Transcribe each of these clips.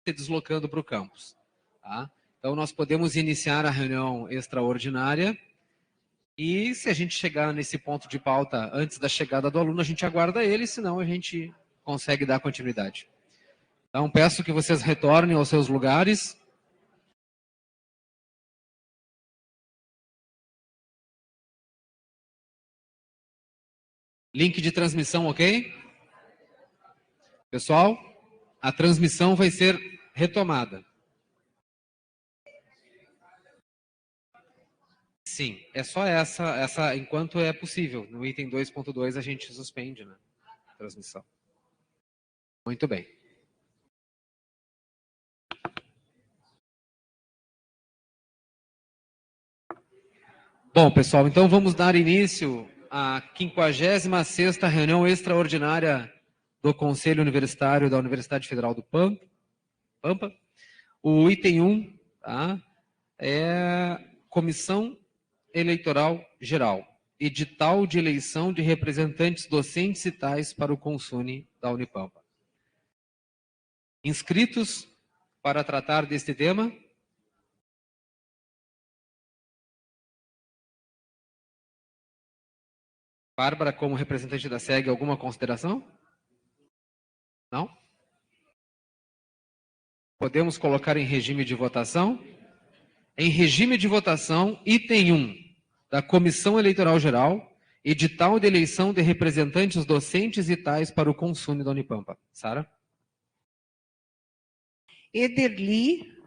se deslocando para o campus. Tá? Então, nós podemos iniciar a reunião extraordinária e, se a gente chegar nesse ponto de pauta antes da chegada do aluno, a gente aguarda ele, senão a gente consegue dar continuidade. Então, peço que vocês retornem aos seus lugares. Link de transmissão, ok? Pessoal, a transmissão vai ser retomada. Sim, é só essa enquanto é possível. No item 2.2 a gente suspende, né, a transmissão. Muito bem. Bom, pessoal, então vamos dar início à 56ª reunião extraordinária do Conselho Universitário da Universidade Federal do Pampa. O item 1, tá, é Comissão Eleitoral Geral, edital de eleição de representantes docentes e tais para o Consune da Unipampa. Inscritos para tratar deste tema? Bárbara, como representante da SEG, alguma consideração? Não? Podemos colocar em regime de votação? Em regime de votação, item 1 da Comissão Eleitoral Geral, edital de eleição de representantes docentes e tais para o Consune da Unipampa. Sara? Ederli.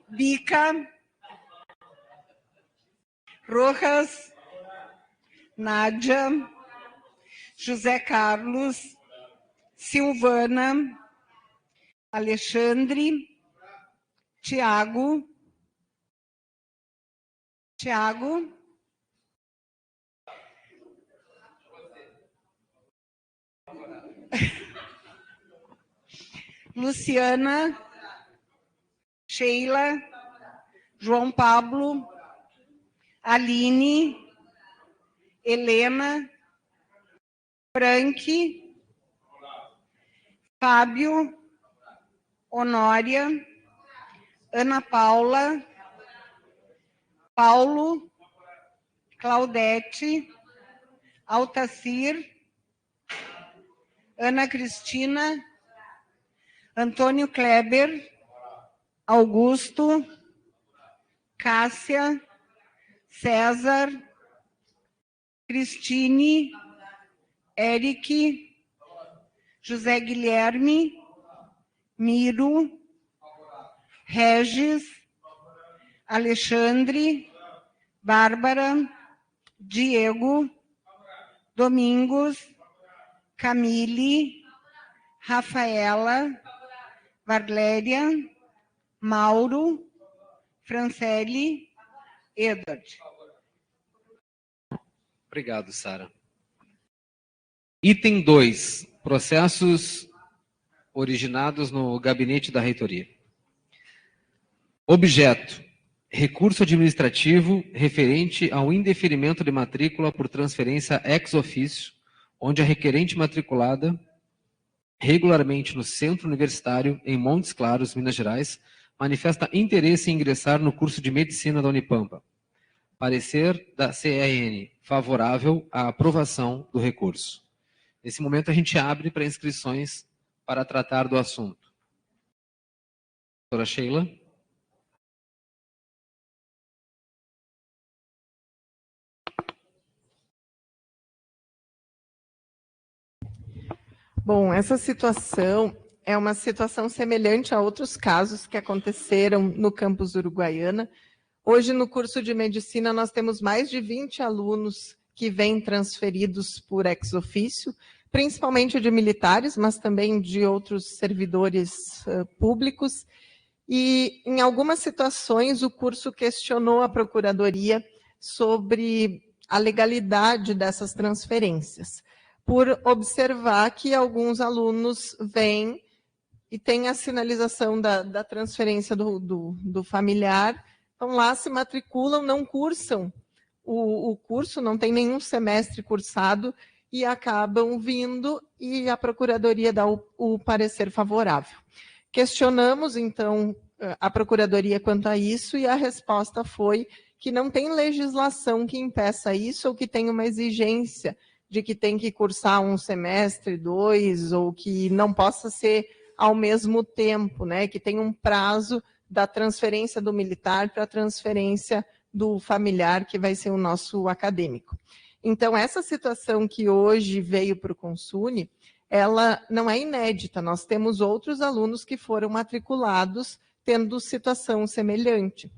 Bica, Rojas, Nádia, José Carlos, Silvana, Alexandre, Tiago, Luciana, Sheila, João Pablo, Aline, Helena, Frank, Fábio, Honória, Ana Paula, Paulo, Claudete, Altacir, Ana Cristina, Antônio Kleber, Augusto, Cássia, César, Cristine, Eric, José Guilherme, Miro, Regis, Alexandre, Bárbara, Diego, Domingos, Camille, Rafaela, Varléria, Mauro, Franceli, Edward. Obrigado, Sara. Item 2, processos originados no gabinete da reitoria. Objeto: recurso administrativo referente ao indeferimento de matrícula por transferência ex officio, onde a requerente matriculada regularmente no Centro Universitário em Montes Claros, Minas Gerais, manifesta interesse em ingressar no curso de Medicina da Unipampa. Parecer da CRN favorável à aprovação do recurso. Nesse momento, a gente abre para inscrições para tratar do assunto. Doutora Sheila. Bom, essa situação é uma situação semelhante a outros casos que aconteceram no campus Uruguaiana. Hoje, no curso de Medicina, nós temos mais de 20 alunos que vêm transferidos por ex officio, principalmente de militares, mas também de outros servidores públicos. E, em algumas situações, o curso questionou a Procuradoria sobre a legalidade dessas transferências. por observar que alguns alunos vêm e tem a sinalização da transferência do familiar, vão lá, se matriculam, não cursam o curso, não tem nenhum semestre cursado, e acabam vindo e a Procuradoria dá o parecer favorável. Questionamos, então, a Procuradoria quanto a isso, e a resposta foi que não tem legislação que impeça isso, ou que tem uma exigência de que tem que cursar um semestre, 2, ou que não possa ser ao mesmo tempo, né, que tem um prazo da transferência do militar para a transferência do familiar, que vai ser o nosso acadêmico. Então, essa situação que hoje veio para o Consune, ela não é inédita. Nós temos outros alunos que foram matriculados tendo situação semelhante.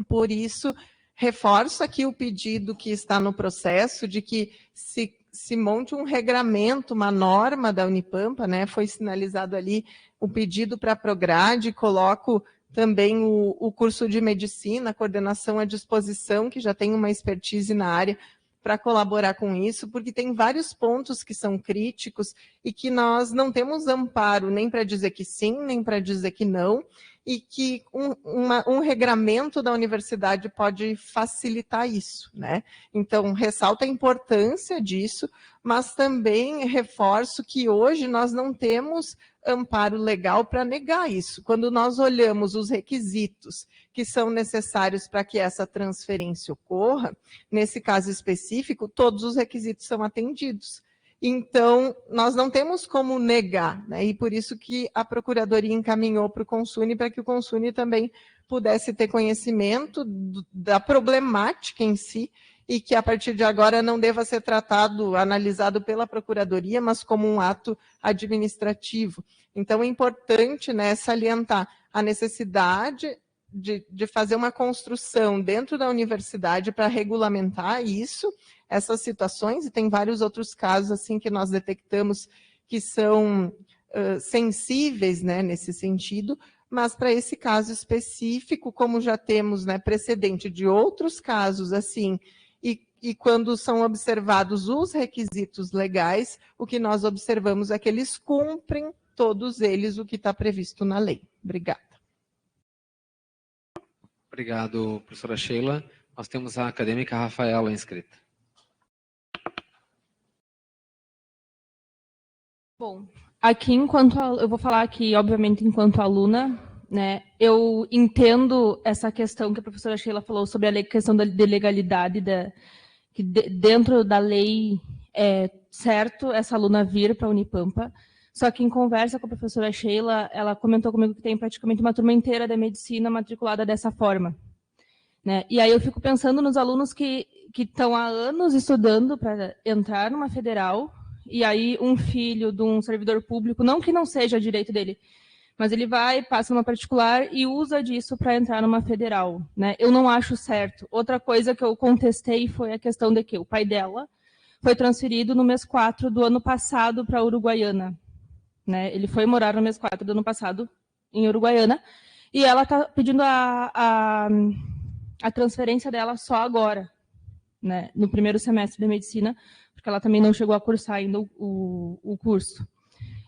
Por isso, reforço aqui o pedido que está no processo de que se monte um regramento, uma norma da Unipampa, né? Foi sinalizado ali o pedido para a Prograde, coloco também o curso de medicina, a coordenação à disposição, que já tem uma expertise na área, para colaborar com isso, porque tem vários pontos que são críticos e que nós não temos amparo nem para dizer que sim, nem para dizer que não, e que um regramento da universidade pode facilitar isso, né? Então, ressalto a importância disso, mas também reforço que hoje nós não temos amparo legal para negar isso. Quando nós olhamos os requisitos que são necessários para que essa transferência ocorra, nesse caso específico, todos os requisitos são atendidos. Então, nós não temos como negar, né? E por isso que a Procuradoria encaminhou para o Consune, para que o Consune também pudesse ter conhecimento da problemática em si, e que a partir de agora não deva ser tratado, analisado pela Procuradoria, mas como um ato administrativo. Então, é importante, né, salientar a necessidade de fazer uma construção dentro da universidade para regulamentar isso, essas situações, e tem vários outros casos assim que nós detectamos que são sensíveis, né, nesse sentido, mas para esse caso específico, como já temos, né, precedente de outros casos assim, e quando são observados os requisitos legais, o que nós observamos é que eles cumprem, todos eles, o que está previsto na lei. Obrigada. Obrigado, professora Sheila. Nós temos a acadêmica Rafaela inscrita. Bom, aqui eu vou falar aqui, obviamente, enquanto aluna, né? Eu entendo essa questão que a professora Sheila falou sobre a questão da legalidade, que dentro da lei é certo essa aluna vir para a Unipampa. Só que em conversa com a professora Sheila, ela comentou comigo que tem praticamente uma turma inteira de medicina matriculada dessa forma, né? E aí eu fico pensando nos alunos que estão há anos estudando para entrar numa federal, e aí um filho de um servidor público, não que não seja direito dele, mas ele vai, passa numa particular e usa disso para entrar numa federal, né? Eu não acho certo. Outra coisa que eu contestei foi a questão de que o pai dela foi transferido no mês 4 do ano passado para Uruguaiana, né? Ele foi morar no mês 4 do ano passado em Uruguaiana, e ela está pedindo a transferência dela só agora, né? No primeiro semestre de medicina, porque ela também não chegou a cursar ainda o curso.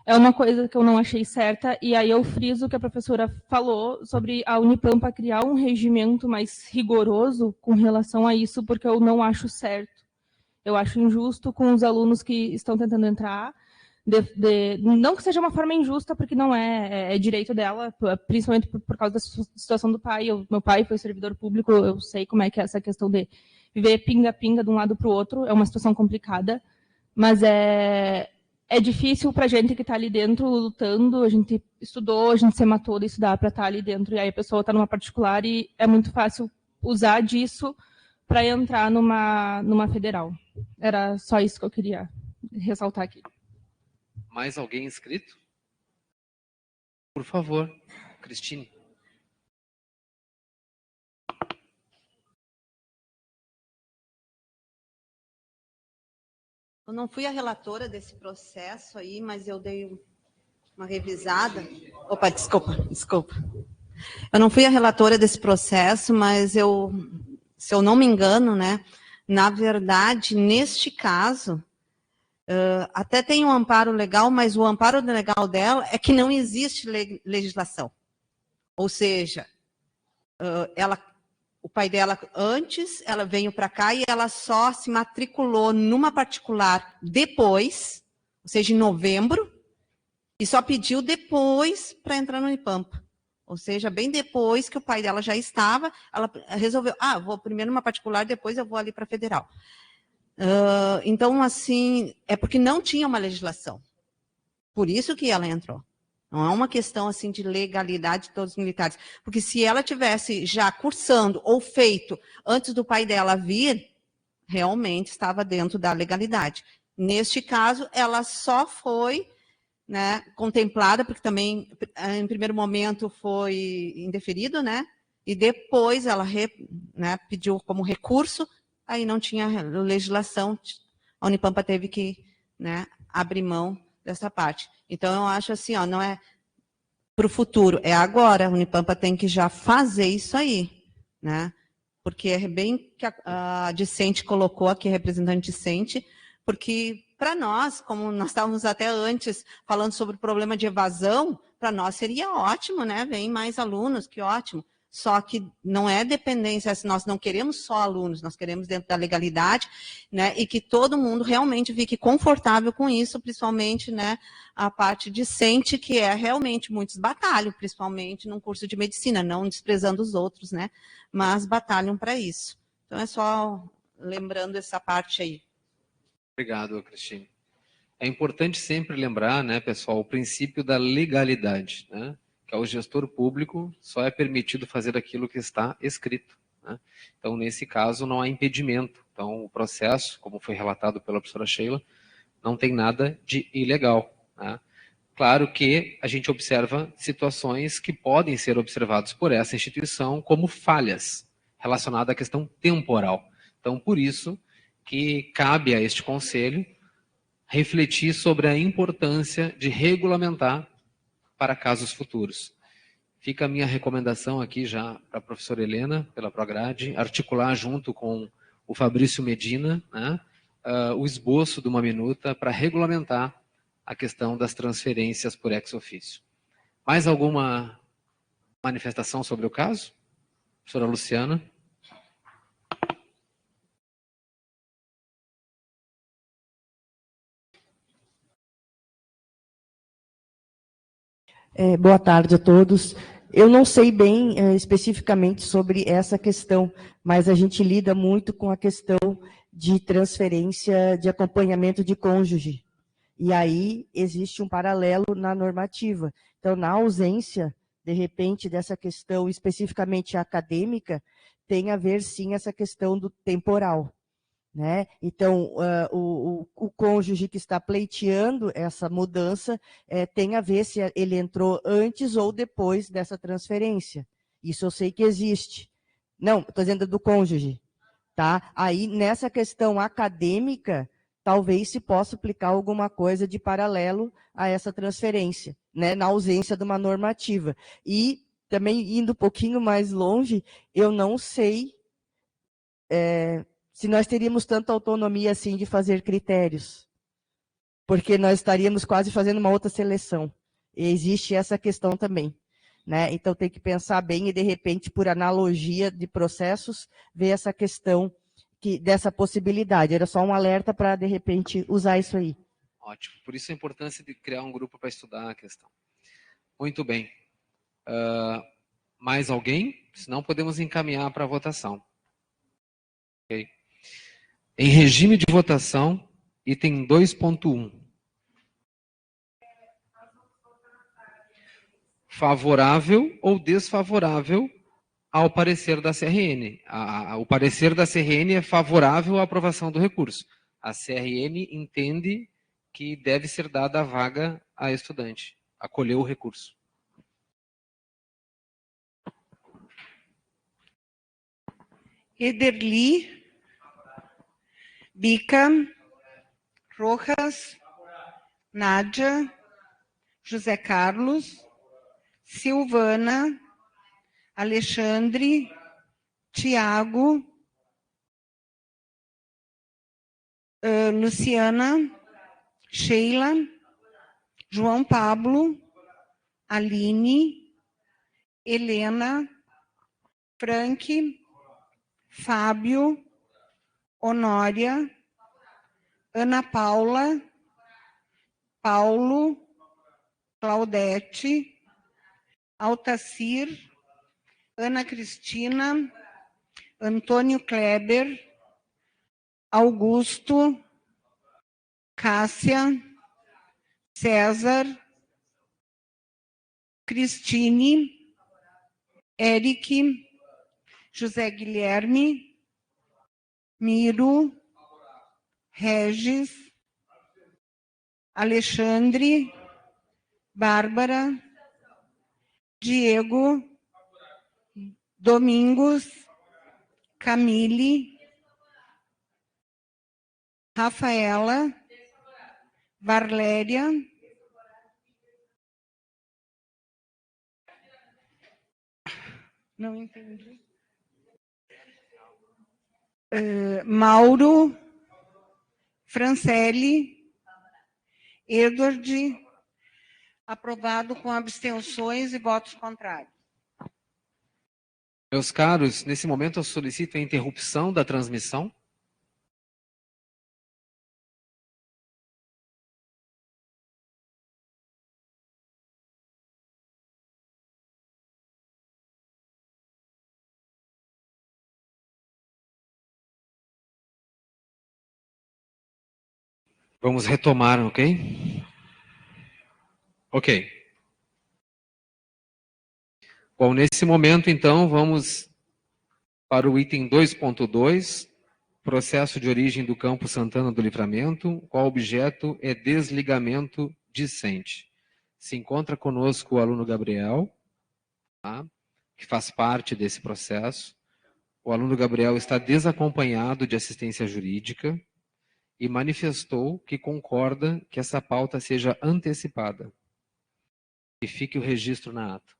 É uma coisa que eu não achei certa, e aí eu friso o que a professora falou sobre a Unipampa criar um regimento mais rigoroso com relação a isso, porque eu não acho certo. Eu acho injusto com os alunos que estão tentando entrar, não que seja uma forma injusta, porque não é direito dela, principalmente por causa da situação do pai. Meu pai foi servidor público, eu sei como é que é essa questão de viver pinga-pinga de um lado para o outro, é uma situação complicada, mas é difícil para a gente que está ali dentro lutando, a gente estudou, a gente se matou de estudar para estar ali dentro, e aí a pessoa está numa particular e é muito fácil usar disso para entrar numa federal. Era só isso que eu queria ressaltar aqui. Mais alguém inscrito? Por favor, Cristine. Eu não fui a relatora desse processo aí, mas eu dei uma revisada. Opa, desculpa. Eu não fui a relatora desse processo, mas se eu não me engano, né, na verdade, neste caso, Até tem um amparo legal, mas o amparo legal dela é que não existe legislação. Ou seja, o pai dela antes, ela veio para cá e ela só se matriculou numa particular depois, ou seja, em novembro, e só pediu depois para entrar no Unipampa. Ou seja, bem depois que o pai dela já estava, ela resolveu, vou primeiro numa particular, depois eu vou ali para a federal. Então, assim, é porque não tinha uma legislação. Por isso que ela entrou. Não é uma questão assim de legalidade de todos os militares. Porque se ela tivesse já cursando ou feito antes do pai dela vir, realmente estava dentro da legalidade. Neste caso, ela só foi, né, contemplada, porque também, em primeiro momento, foi indeferido, né? E depois ela pediu como recurso, aí não tinha legislação, a Unipampa teve que, né, abrir mão dessa parte. Então, eu acho assim, não é para o futuro, é agora. A Unipampa tem que já fazer isso aí, né? Porque é bem que a discente colocou aqui, a representante discente, porque para nós, como nós estávamos até antes falando sobre o problema de evasão, para nós seria ótimo, né? Vem mais alunos, que ótimo. Só que não é dependência, nós não queremos só alunos, nós queremos dentro da legalidade, né, e que todo mundo realmente fique confortável com isso, principalmente, né, a parte discente, que é realmente muitos batalham, principalmente num curso de medicina, não desprezando os outros, né, mas batalham para isso. Então é só lembrando essa parte aí. Obrigado, Cristine. É importante sempre lembrar, né, pessoal, o princípio da legalidade, né? Que ao gestor público só é permitido fazer aquilo que está escrito, né? Então, nesse caso, não há impedimento. Então, o processo, como foi relatado pela professora Sheila, não tem nada de ilegal, né? Claro que a gente observa situações que podem ser observadas por essa instituição como falhas relacionadas à questão temporal. Então, por isso que cabe a este conselho refletir sobre a importância de regulamentar para casos futuros. Fica a minha recomendação aqui já para a professora Helena, pela Prograde, articular junto com o Fabrício Medina, né, o esboço de uma minuta para regulamentar a questão das transferências por ex-ofício. Mais alguma manifestação sobre o caso? Professora Luciana? Boa tarde a todos. Eu não sei bem especificamente sobre essa questão, mas a gente lida muito com a questão de transferência de acompanhamento de cônjuge. E aí existe um paralelo na normativa. Então, na ausência, de repente, dessa questão especificamente acadêmica, tem a ver, sim, essa questão do temporal. Né? Então, o cônjuge que está pleiteando essa mudança tem a ver se ele entrou antes ou depois dessa transferência. Isso eu sei que existe. Não, estou dizendo do cônjuge. Tá? Aí, nessa questão acadêmica, talvez se possa aplicar alguma coisa de paralelo a essa transferência, né? Na ausência de uma normativa. E, também, indo um pouquinho mais longe, eu não sei... se nós teríamos tanta autonomia assim de fazer critérios, porque nós estaríamos quase fazendo uma outra seleção. E existe essa questão também, né? Então tem que pensar bem e de repente, por analogia de processos, ver essa questão dessa possibilidade. Era só um alerta para de repente usar isso aí. Ótimo. Por isso a importância de criar um grupo para estudar a questão. Muito bem. Mais alguém? Senão podemos encaminhar para a votação. Ok. Em regime de votação, item 2.1. Favorável ou desfavorável ao parecer da CRN. O parecer da CRN é favorável à aprovação do recurso. A CRN entende que deve ser dada a vaga à estudante. Acolheu o recurso. Ederli, Bica, Rojas, Nádia, José Carlos, Silvana, Alexandre, Tiago, Luciana, Sheila, João Pablo, Aline, Helena, Frank, Fábio, Honória, Ana Paula, Paulo, Claudete, Altacir, Ana Cristina, Antônio Kleber, Augusto, Cássia, César, Cristine, Eric, José Guilherme, Miro, Regis, Alexandre, Bárbara, Diego, Domingos, Camille, Rafaela, Varléria, não entendi. Mauro, Francele, Edward, aprovado com abstenções e votos contrários. Meus caros, nesse momento eu solicito a interrupção da transmissão. Vamos retomar, ok? Ok. Bom, nesse momento, então, vamos para o item 2.2, processo de origem do Campo Santana do Livramento, qual objeto é desligamento discente. Se encontra conosco o aluno Gabriel, tá? Que faz parte desse processo. O aluno Gabriel está desacompanhado de assistência jurídica e manifestou que concorda que essa pauta seja antecipada. E fique o registro na ata.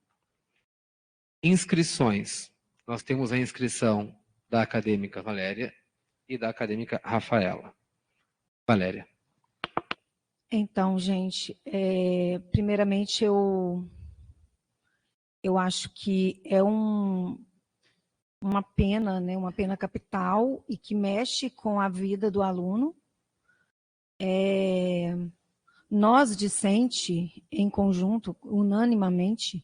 Inscrições. Nós temos a inscrição da acadêmica Valéria e da acadêmica Rafaela. Valéria. Então, gente, primeiramente eu acho que é uma pena, né, uma pena capital e que mexe com a vida do aluno. Nós, discente, em conjunto, unanimamente,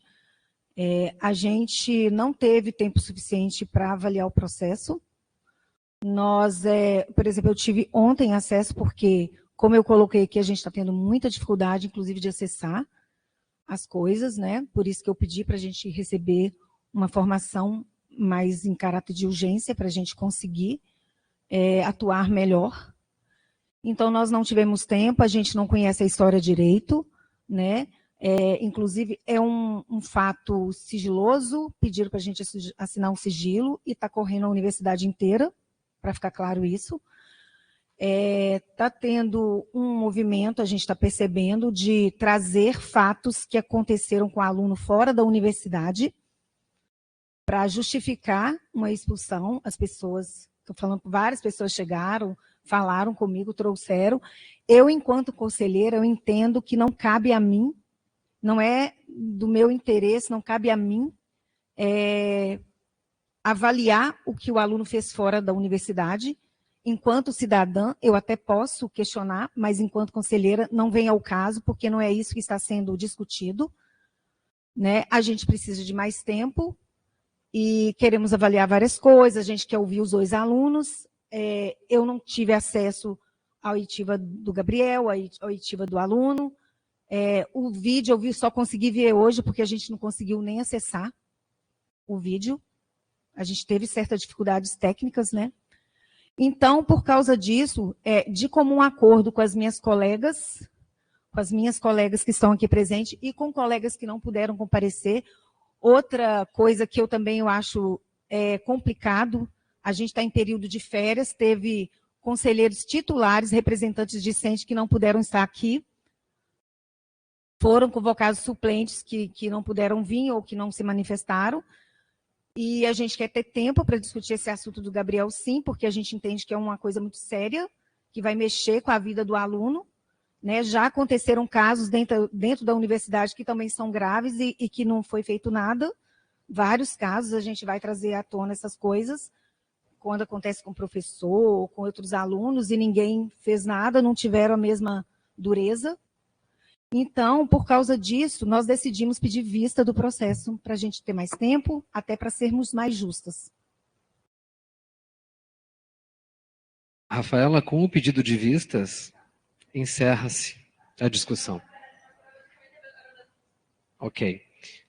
a gente não teve tempo suficiente para avaliar o processo. Nós, por exemplo, eu tive ontem acesso porque, como eu coloquei aqui, a gente está tendo muita dificuldade, inclusive, de acessar as coisas, né? Por isso que eu pedi para a gente receber uma formação mais em caráter de urgência, para a gente conseguir atuar melhor. Então, nós não tivemos tempo, a gente não conhece a história direito, né? Inclusive, é um fato sigiloso, pediram para a gente assinar um sigilo, e está correndo a universidade inteira, para ficar claro isso. Está tendo um movimento, a gente está percebendo, de trazer fatos que aconteceram com o aluno fora da universidade para justificar uma expulsão. As pessoas, estou falando, várias pessoas chegaram, falaram comigo, trouxeram. Eu, enquanto conselheira, eu entendo que não cabe a mim, não é do meu interesse, não cabe a mim avaliar o que o aluno fez fora da universidade. Enquanto cidadã, eu até posso questionar, mas enquanto conselheira não vem ao caso, porque não é isso que está sendo discutido, né? A gente precisa de mais tempo e queremos avaliar várias coisas, a gente quer ouvir os dois alunos. Eu não tive acesso à oitiva do Gabriel, à oitiva do aluno. O vídeo só consegui ver hoje, porque a gente não conseguiu nem acessar o vídeo. A gente teve certas dificuldades técnicas, né? Então, por causa disso, de comum acordo com as minhas colegas que estão aqui presentes e com colegas que não puderam comparecer, outra coisa que eu também acho complicado, a gente está em período de férias, teve conselheiros titulares, representantes discentes que não puderam estar aqui, foram convocados suplentes que não puderam vir ou que não se manifestaram. E a gente quer ter tempo para discutir esse assunto do Gabriel, sim, porque a gente entende que é uma coisa muito séria, que vai mexer com a vida do aluno, né? Já aconteceram casos dentro da universidade que também são graves e que não foi feito nada. Vários casos, a gente vai trazer à tona essas coisas, quando acontece com o professor ou com outros alunos e ninguém fez nada, não tiveram a mesma dureza. Então, por causa disso, nós decidimos pedir vista do processo para a gente ter mais tempo, até para sermos mais justas. Rafaela, com o pedido de vistas, encerra-se a discussão. Ok.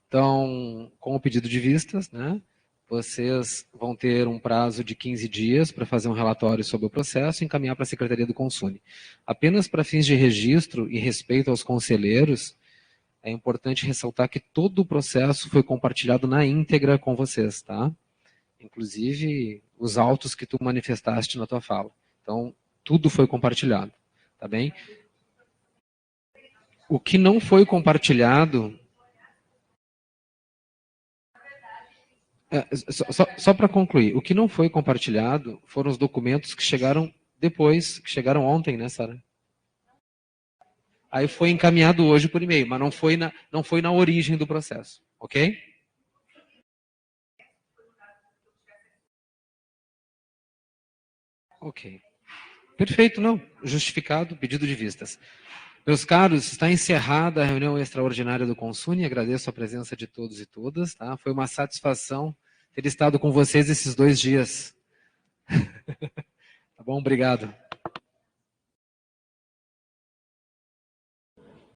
Então, com o pedido de vistas, né, vocês vão ter um prazo de 15 dias para fazer um relatório sobre o processo e encaminhar para a Secretaria do Consune. Apenas para fins de registro e respeito aos conselheiros, é importante ressaltar que todo o processo foi compartilhado na íntegra com vocês, tá? Inclusive os autos que tu manifestaste na tua fala. Então, tudo foi compartilhado, tá bem? O que não foi compartilhado... Só para concluir, o que não foi compartilhado foram os documentos que chegaram depois, que chegaram ontem, né, Sara? Aí foi encaminhado hoje por e-mail, mas não foi na origem do processo, ok? Ok. Perfeito, não. Justificado, pedido de vistas. Meus caros, está encerrada a reunião extraordinária do Consune. Agradeço a presença de todos e todas. Tá? Foi uma satisfação ter estado com vocês esses 2 dias. Tá bom? Obrigado.